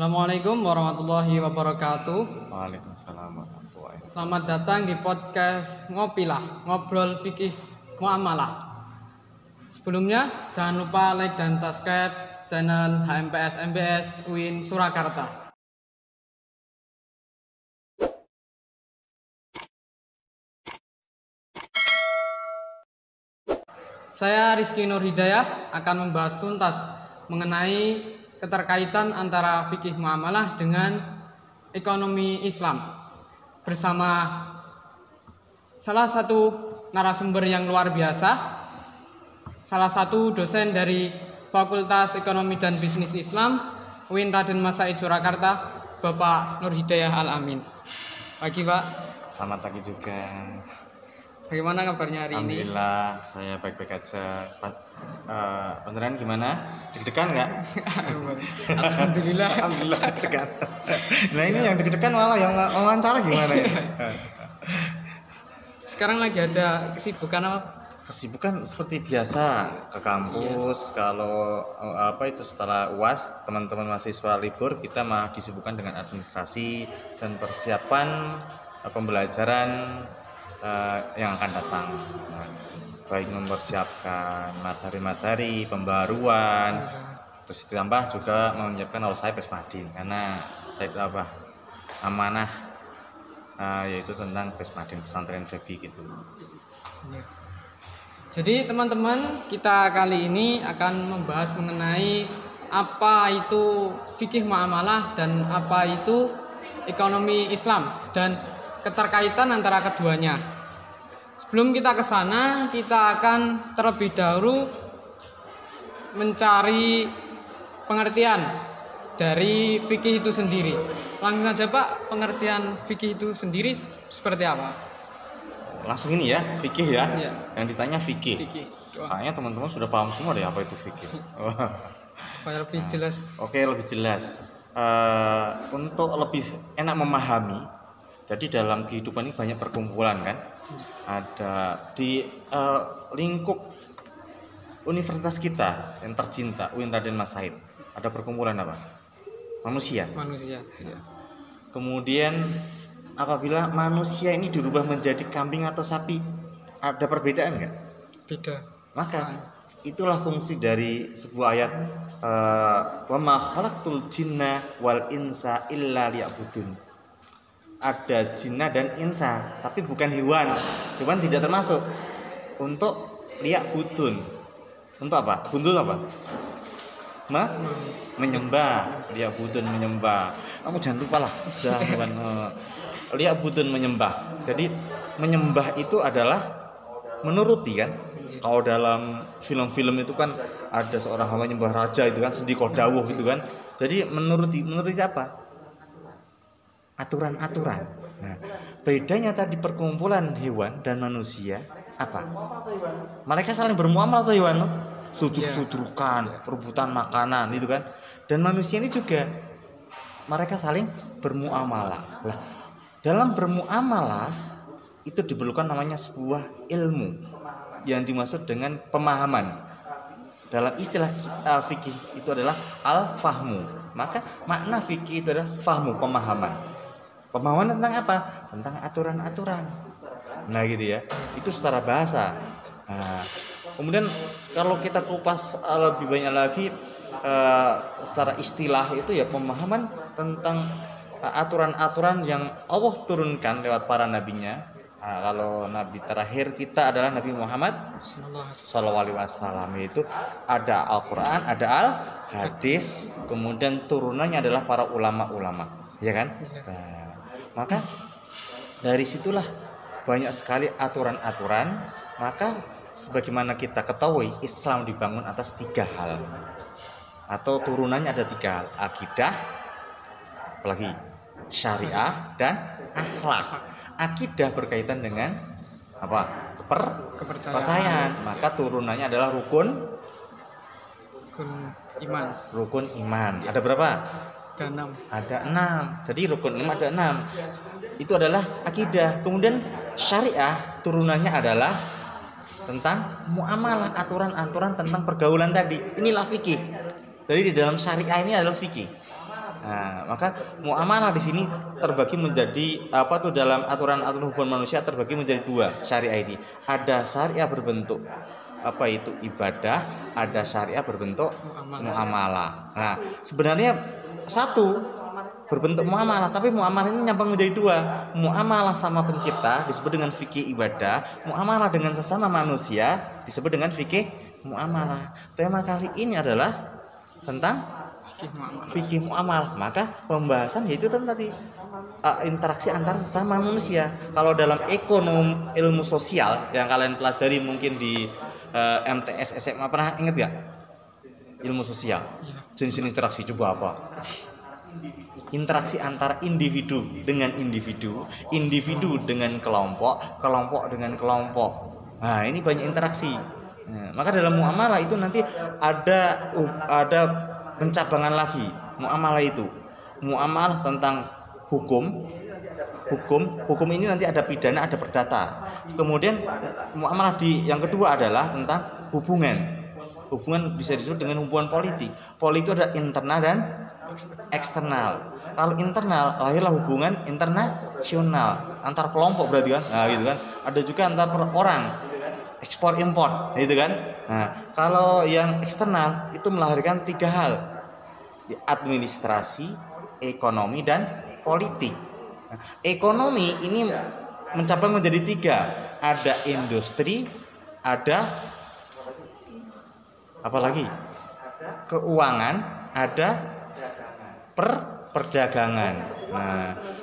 Assalamualaikum warahmatullahi wabarakatuh. Waalaikumsalam warahmatullahi wabarakatuh. Selamat datang di podcast Ngopilah, ngobrol fikih muamalah. Sebelumnya jangan lupa like dan subscribe channel HMPS MBS UIN Surakarta. Saya Rizky Nur Hidayah akan membahas tuntas mengenai keterkaitan antara fikih muamalah dengan ekonomi Islam bersama salah satu narasumber yang luar biasa, salah satu dosen dari Fakultas Ekonomi dan Bisnis Islam UIN Raden Mas Said Surakarta, Bapak Nur Hidayah Al-Amin. Pagi Pak. Selamat pagi juga. Bagaimana kabarnya hari ini? Alhamdulillah, saya baik-baik aja. Beneran gimana? Deg-degan nggak? Alhamdulillah. Alhamdulillah deg-degan. Nah ini yang deg-degan malah yang wawancara gimana ya? Sekarang lagi ada kesibukan apa? Kesibukan seperti biasa ke kampus. Kalau setelah UAS teman-teman mahasiswa libur, kita mah disibukkan dengan administrasi dan persiapan pembelajaran yang akan datang, baik mempersiapkan materi-materi pembaruan, terus ditambah juga menyiapkan saya Pesmadin, karena saya amanah yaitu tentang Pesmadin, pesantren Febi gitu. Jadi teman-teman, kita kali ini akan membahas mengenai apa itu fikih muamalah dan apa itu ekonomi Islam dan keterkaitan antara keduanya. Sebelum kita ke sana, kita akan terlebih dahulu mencari pengertian dari fikih itu sendiri. Langsung saja Pak, pengertian fikih itu sendiri seperti apa? Langsung ini ya, fikih ya. Iya. Yang ditanya fikih. Fikih. Kayaknya teman-teman sudah paham semua deh apa itu fikih. Supaya lebih jelas. Oke, lebih jelas. Untuk lebih enak memahami, jadi dalam kehidupan ini banyak perkumpulan kan. Ada di lingkup universitas kita yang tercinta, UIN Raden Mas Said. Ada perkumpulan apa? Manusia. Manusia. Ya. Kemudian apabila manusia ini dirubah menjadi kambing atau sapi, ada perbedaan nggak? Beda. Maka itulah fungsi dari sebuah ayat wa ma khalaqtul jinna wal insa illa liya'budun. Ada jinna dan insa, tapi bukan hewan. Hewan tidak termasuk. Untuk liya'budun. Untuk apa? Buntut apa? Menyembah. Liya'budun menyembah. Kamu jangan lupa lah. Jangan liya'budun menyembah. Jadi menyembah itu adalah menuruti kan. Kalau dalam film-film itu kan ada seorang hamba nyembah raja itu kan, sedih kodawuh gitu kan. Jadi menuruti apa? Aturan-aturan. Nah, bedanya tadi perkumpulan hewan dan manusia apa? Mereka saling bermuamalah atau hewan? Sudruk-sudrukan, perebutan makanan itu kan. Dan manusia ini juga mereka saling bermuamalah. Lah, dalam bermuamalah itu diperlukan namanya sebuah ilmu yang dimaksud dengan pemahaman. Dalam istilah fikih itu adalah al-fahmu. Maka makna fikih itu adalah fahmu, pemahaman. Pemahaman tentang apa? Tentang aturan-aturan. Nah gitu ya. Itu secara bahasa. Nah, kemudian kalau kita kupas lebih banyak lagi secara istilah itu ya pemahaman tentang aturan-aturan yang Allah turunkan lewat para nabinya. Nah, kalau nabi terakhir kita adalah Nabi Muhammad Sallallahu Alaihi Wasallam, itu ada Al-Quran, ada Al-Hadis, kemudian turunannya adalah para ulama-ulama, ya kan? Nah, maka dari situlah banyak sekali aturan-aturan. Maka sebagaimana kita ketahui, Islam dibangun atas 3 hal, atau turunannya ada 3 hal: akidah, apalagi syariah, dan akhlak. Akidah berkaitan dengan apa? Kepercayaan. Maka turunannya adalah rukun iman. Rukun iman. Ada berapa? Ada 6. Jadi rukun iman ada 6. Itu adalah akidah. Kemudian syariah turunannya adalah tentang muamalah, aturan-aturan tentang pergaulan tadi. Inilah fikih. Jadi di dalam syariah ini adalah fikih. Nah, maka muamalah di sini terbagi menjadi apa tuh, dalam aturan-aturan hubungan manusia terbagi menjadi dua syariah ini. Ada syariah berbentuk apa itu ibadah, ada syariah berbentuk muamalah. Nah, sebenarnya satu berbentuk muamalah, tapi muamalah ini nyambung menjadi dua. Muamalah sama pencipta disebut dengan fikih ibadah, muamalah dengan sesama manusia disebut dengan fikih muamalah. Tema kali ini adalah tentang fikih muamalah. Maka pembahasan yaitu tadi interaksi antar sesama manusia. Kalau dalam ilmu sosial yang kalian pelajari mungkin di MTS SMA, pernah ingat gak ilmu sosial? Jenis interaksi coba apa? Interaksi antara individu dengan individu, individu dengan kelompok, kelompok dengan kelompok. Nah, ini banyak interaksi. Nah, maka dalam muamalah itu nanti ada pencabangan lagi. Muamalah itu muamalah tentang hukum ini nanti ada pidana, ada perdata. Kemudian muamalah yang kedua adalah tentang hubungan bisa disebut dengan hubungan politik itu ada internal dan eksternal. Kalau internal lahirlah hubungan internasional antar kelompok berarti kan. Nah, gitu kan. Ada juga antar orang, ekspor impor, gitu kan. Nah, kalau yang eksternal itu melahirkan tiga hal: administrasi, ekonomi, dan politik. Nah, ekonomi ini mencabang menjadi tiga: ada industri, ada apa lagi? Keuangan, ada perdagangan.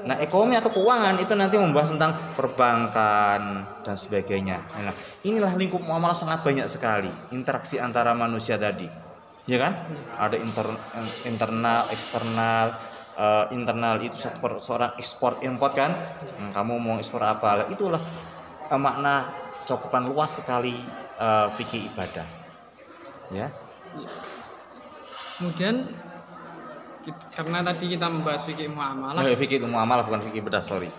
Nah, ekonomi atau keuangan itu nanti membahas tentang perbankan dan sebagainya. Nah, inilah lingkup muamalah sangat banyak sekali interaksi antara manusia tadi, ya kan? Ada internal, eksternal. Internal itu seorang ekspor import kan. Kamu mau ekspor apa? Itulah makna cakupan luas sekali fikih ibadah. Ya. Kemudian karena tadi kita membahas fikih muamalah. Fikih muamalah bukan fikih ibadah, sorry.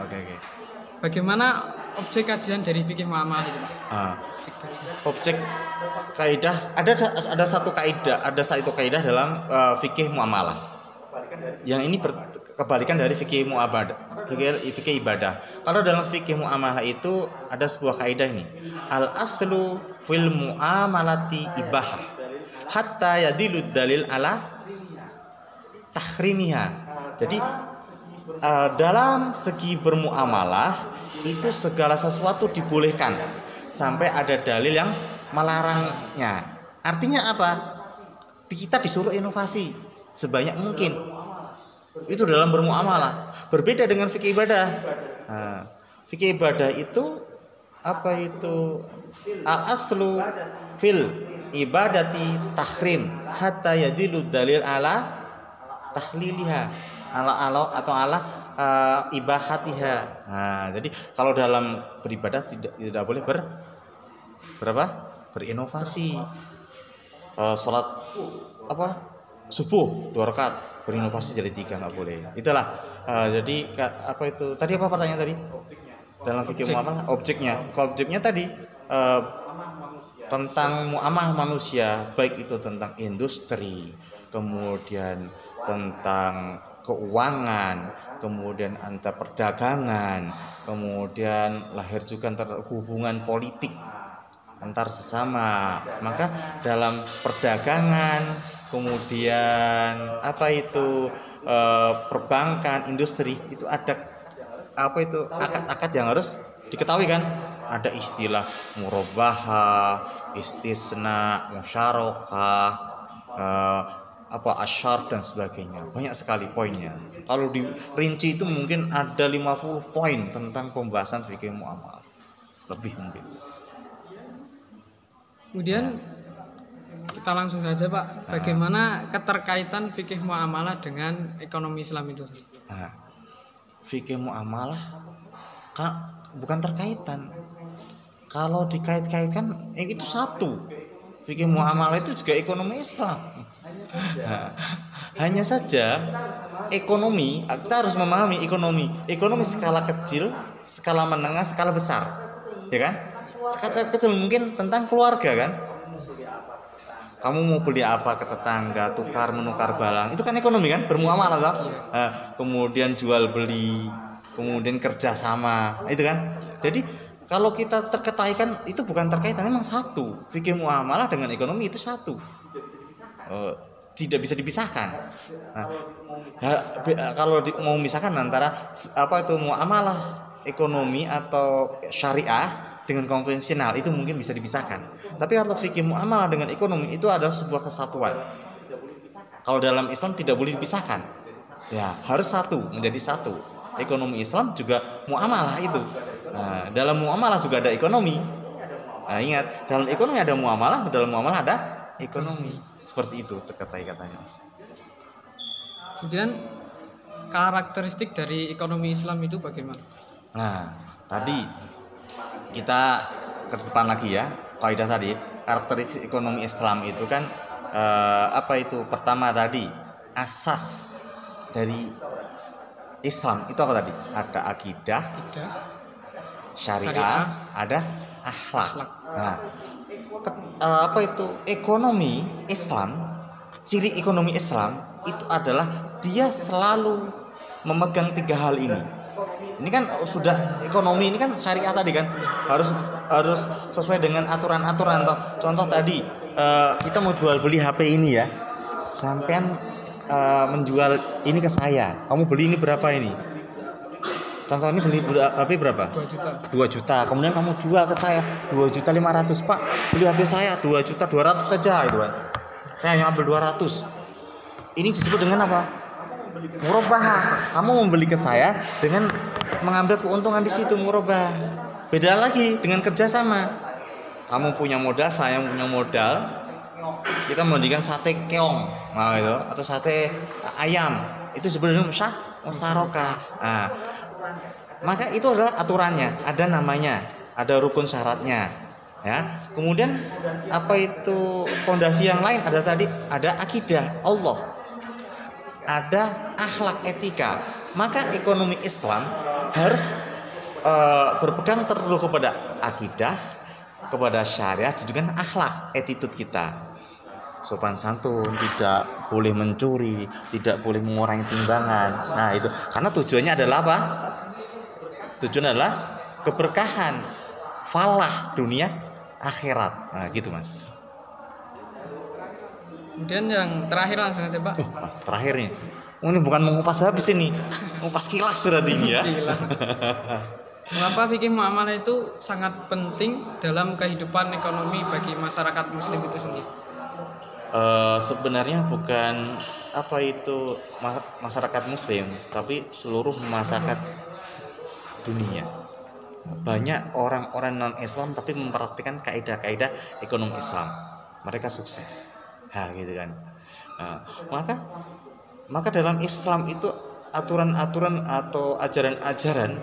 Oke. Bagaimana objek kajian dari fikih muamalah itu, Pak? Objek kaidah ada satu kaidah dalam fikih muamalah. Yang ini kebalikan dari fikih muamalah, fikih ibadah. Kalau dalam fikih muamalah itu ada sebuah kaidah ini. Al aslu fil muamalati ibahah hatta yadilud dalil ala tahrimiha. Jadi dalam segi bermuamalah itu segala sesuatu dibolehkan sampai ada dalil yang melarangnya. Artinya apa? Kita disuruh inovasi sebanyak mungkin. Itu dalam bermuamalah. Berbeda dengan fikih ibadah. Fikih ibadah itu apa itu? Al aslu fil ibadati tahrim hatta yadilu dalil ala tahliliha ala ibahatiha. Jadi kalau dalam beribadah tidak boleh berinovasi. Sholat subuh 2 rakaat berinovasi jadi 3, nggak boleh. Itulah jadi apa itu tadi, apa pertanyaan tadi dalam fikih muamalah? Objeknya tadi tentang muamalah manusia, baik itu tentang industri, kemudian tentang keuangan, kemudian antar perdagangan, kemudian lahir juga antar hubungan politik antar sesama. Maka dalam perdagangan, kemudian apa itu perbankan, industri, itu ada apa itu akad-akad yang harus diketahui kan. Ada istilah murabahah, istisna, musyarakah, asyarf dan sebagainya. Banyak sekali poinnya. Kalau dirinci itu mungkin ada 50 poin tentang pembahasan fikih muamalah. Lebih mungkin. Kemudian kita langsung saja, Pak. Bagaimana keterkaitan fikih muamalah dengan ekonomi Islam itu? Fikih muamalah bukan terkaitan. Kalau dikait-kaitkan itu satu. Fikih muamalah itu juga ekonomi Islam. Hanya saja ekonomi, kita harus memahami ekonomi skala kecil, skala menengah, skala besar, ya kan? Skala kecil mungkin tentang keluarga kan, Kamu mau beli apa ke tetangga, tukar menukar barang, itu kan ekonomi kan, bermuamalah toh. Kemudian jual beli, kemudian kerjasama, itu kan. Jadi kalau kita terkaitan itu bukan terkaitan, memang satu. Fikih muamalah dengan ekonomi itu satu. Tidak bisa dipisahkan. Nah, kalau mau memisahkan antara apa itu muamalah ekonomi atau syariah dengan konvensional itu mungkin bisa dipisahkan. Tapi kalau fikih muamalah dengan ekonomi itu adalah sebuah kesatuan. Kalau dalam Islam tidak boleh dipisahkan. Ya, harus satu, menjadi satu. Ekonomi Islam juga muamalah itu. Nah, dalam muamalah juga ada ekonomi. Nah, ingat, dalam ekonomi ada muamalah, dalam muamalah ada ekonomi. Seperti itu kata-katanya, Mas. Kemudian karakteristik dari ekonomi Islam itu bagaimana? Nah, tadi kita ke depan lagi ya, kaidah tadi, karakteristik ekonomi Islam itu kan apa itu? Pertama tadi, asas dari Islam itu apa tadi? Ada akidah, syariah, ada akhlak. Nah, apa itu? Ekonomi Islam, ciri ekonomi Islam itu adalah dia selalu memegang tiga hal ini. Ini kan sudah ekonomi ini kan syariah tadi kan harus sesuai dengan aturan-aturan toh. Contoh tadi kita mau jual beli HP ini ya. Sampean menjual ini ke saya. Kamu beli ini berapa ini? Contoh ini beli HP berapa? 2 juta. 2 juta. Kemudian kamu jual ke saya 2.500.000. Pak, beli HP saya 2.200.000 saja itu kan. Saya hanya ambil 200. Ini disebut dengan apa? Murabah. Kamu membeli ke saya dengan mengambil keuntungan di situ, murabah. Beda lagi dengan kerjasama. Kamu punya modal, saya punya modal. Kita membandingkan sate keong, nah, gitu, atau sate ayam. Itu sebenarnya musyarakah. Nah, maka itu adalah aturannya, ada namanya, ada rukun syaratnya. Ya. Kemudian apa itu fondasi yang lain? Ada tadi, ada akidah Allah. Ada akhlak etika. Maka ekonomi Islam harus berpegang teguh kepada akidah, kepada syariat, dan juga akhlak, attitude kita. Sopan santun, tidak boleh mencuri, tidak boleh mengurangi timbangan. Nah, itu karena tujuannya adalah apa? Tujuan adalah keberkahan, falah dunia akhirat. Nah, gitu, Mas. Kemudian yang terakhir langsung aja, Pak. Mas, terakhir nih. Ini bukan mengupas habis ini, mengupas kilas berarti ini ya. Mengapa fikih muamalah itu sangat penting dalam kehidupan ekonomi bagi masyarakat Muslim itu sendiri? Sebenarnya bukan apa itu masyarakat Muslim, tapi seluruh masyarakat dunia. Banyak orang-orang non-Islam tapi mempraktikkan kaidah-kaidah ekonomi Islam. Mereka sukses. Nah, gitu kan. Maka dalam Islam itu aturan-aturan atau ajaran-ajaran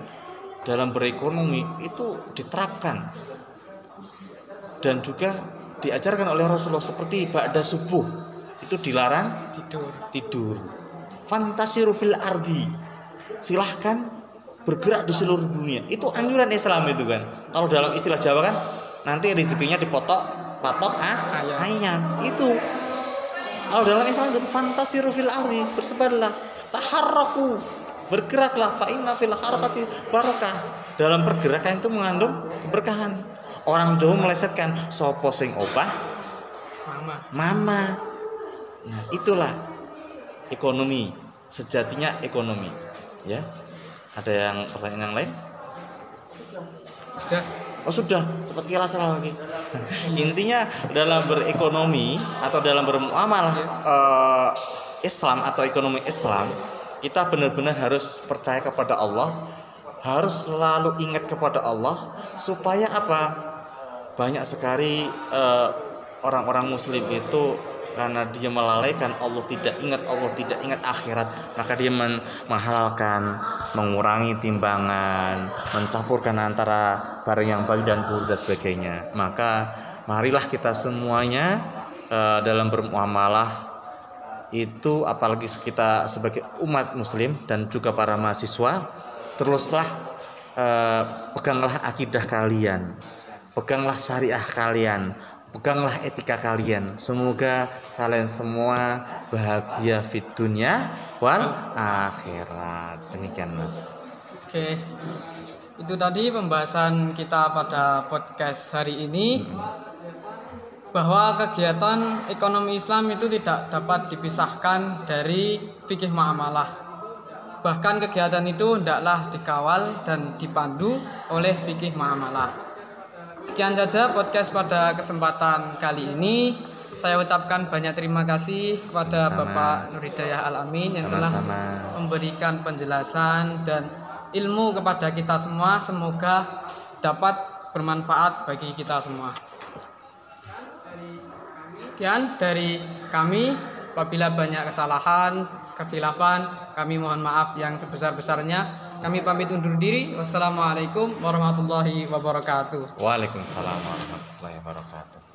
dalam berekonomi itu diterapkan dan juga diajarkan oleh Rasulullah, seperti ba'da subuh itu dilarang tidur. Fantasiru fil ardi, silahkan bergerak di seluruh dunia. Itu anjuran Islam itu kan. Kalau dalam istilah Jawa kan nanti rezekinya patok ayam. Itu kalau dalam Islam itu fantasiru fil ardi, bersebarlah, taharraku, bergeraklah, fa inna fil harakati barakah. Dalam pergerakan itu mengandung keberkahan. Orang Jawa melesetkan sopo sing opah mama. Nah, itulah ekonomi, sejatinya ekonomi. Ya. Ada yang pertanyaan yang lain? Sudah. Oh sudah, cepat kilas lagi. Intinya dalam berekonomi atau dalam bermuamalah Islam atau ekonomi Islam, kita benar-benar harus percaya kepada Allah, harus selalu ingat kepada Allah, supaya apa? Banyak sekali orang-orang Muslim itu karena dia melalaikan Allah, tidak ingat akhirat, maka dia menghalalkan, mengurangi timbangan, mencampurkan antara barang yang baik dan buruk dan sebagainya. Maka marilah kita semuanya dalam bermuamalah itu, apalagi kita sebagai umat Muslim dan juga para mahasiswa, teruslah peganglah akidah kalian, peganglah syariah kalian, peganglah etika kalian. Semoga kalian semua bahagia fit dunya wal akhirat. Demikian Mas. Oke. Itu tadi pembahasan kita pada podcast hari ini, bahwa kegiatan ekonomi Islam itu tidak dapat dipisahkan dari fikih muamalah. Bahkan kegiatan itu hendaklah dikawal dan dipandu oleh fikih muamalah. Sekian saja podcast pada kesempatan kali ini. Saya ucapkan banyak terima kasih kepada Bapak Nur Hidayah Al-Amin yang telah memberikan penjelasan dan ilmu kepada kita semua. Semoga dapat bermanfaat bagi kita semua. Sekian dari kami. Apabila banyak kesalahan, kekhilafan, kami mohon maaf yang sebesar-besarnya. Kami pamit undur diri. Wassalamualaikum warahmatullahi wabarakatuh. Waalaikumsalam warahmatullahi wabarakatuh.